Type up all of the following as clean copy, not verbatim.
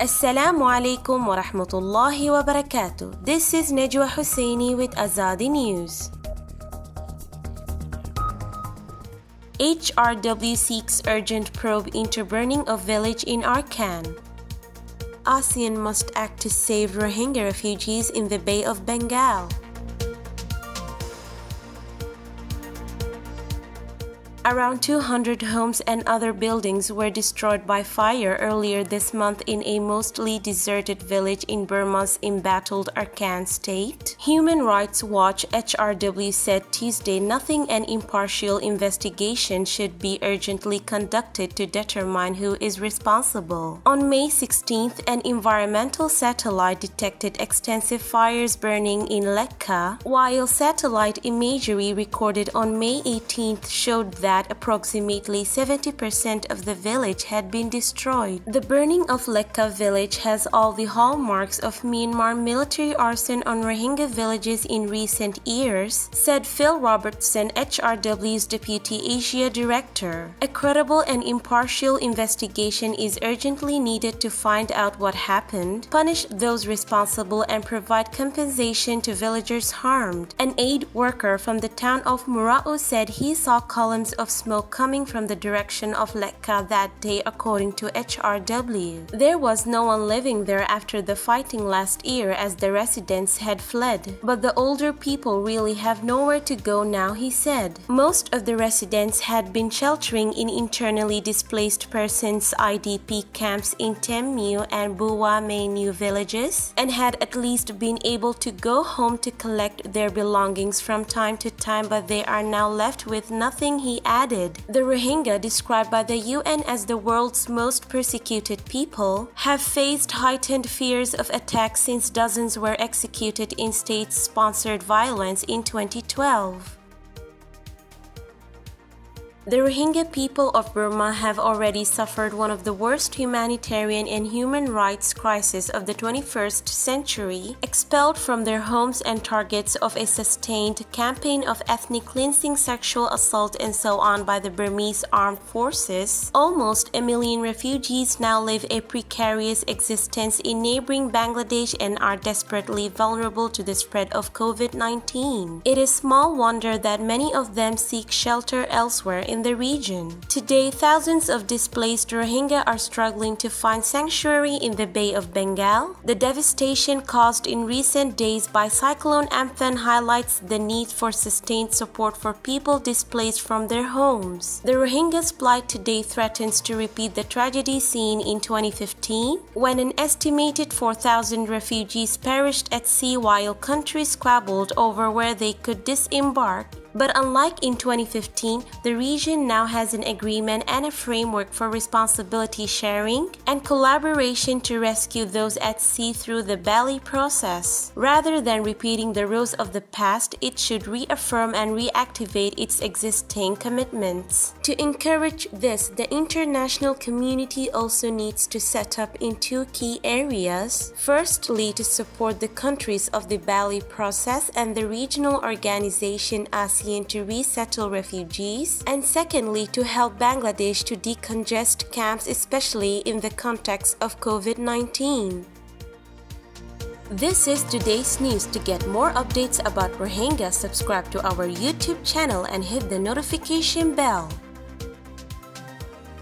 Assalamu alaikum wa rahmatullahi wa barakatuh. This is Najwa Husseini with Azadi News. HRW seeks urgent probe into burning of village in Arakan. ASEAN must act to save Rohingya refugees in the Bay of Bengal. Around 200 homes and other buildings were destroyed by fire earlier this month in a mostly deserted village in Burma's embattled Arakan state. Human Rights Watch HRW said Tuesday nothing an impartial investigation should be urgently conducted to determine who is responsible. On May 16th, an environmental satellite detected extensive fires burning in Lekka, while satellite imagery recorded on May 18th showed that approximately 70% of the village had been destroyed. The burning of Lekka village has all the hallmarks of Myanmar military arson on Rohingya villages in recent years, said Phil Robertson, HRW's Deputy Asia Director. A credible and impartial investigation is urgently needed to find out what happened, punish those responsible, and provide compensation to villagers harmed. An aid worker from the town of Murao said he saw columns of smoke coming from the direction of Lekka that day, according to HRW. There was no one living there after the fighting last year as the residents had fled. But the older people really have nowhere to go now, he said. Most of the residents had been sheltering in internally displaced persons IDP camps in Temmu and Buwa-Menu villages and had at least been able to go home to collect their belongings from time to time, but they are now left with nothing, he added. The Rohingya, described by the UN as the world's most persecuted people, have faced heightened fears of attacks since dozens were executed in state-sponsored violence in 2012. The Rohingya people of Burma have already suffered one of the worst humanitarian and human rights crises of the 21st century, expelled from their homes and targets of a sustained campaign of ethnic cleansing, sexual assault, and so on by the Burmese armed forces. Almost a million refugees now live a precarious existence in neighboring Bangladesh and are desperately vulnerable to the spread of COVID-19. It is small wonder that many of them seek shelter elsewhere in the region. Today, thousands of displaced Rohingya are struggling to find sanctuary in the Bay of Bengal. The devastation caused in recent days by Cyclone Amphan highlights the need for sustained support for people displaced from their homes. The Rohingya's plight today threatens to repeat the tragedy seen in 2015, when an estimated 4,000 refugees perished at sea while countries squabbled over where they could disembark. But unlike in 2015, the region now has an agreement and a framework for responsibility sharing and collaboration to rescue those at sea through the Bali process. Rather than repeating the roles of the past, it should reaffirm and reactivate its existing commitments. To encourage this, the international community also needs to set up in two key areas. Firstly, to support the countries of the Bali process and the regional organization ASEAN to resettle refugees, and secondly, to help Bangladesh to decongest camps, especially in the context of COVID-19. This is today's news. To get more updates about Rohingya, subscribe to our YouTube channel and hit the notification bell.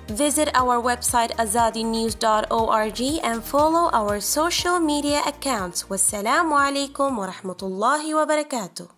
Visit our website azadinews.org and follow our social media accounts. Wassalamu alaikum wa rahmatullahi wa barakatuh.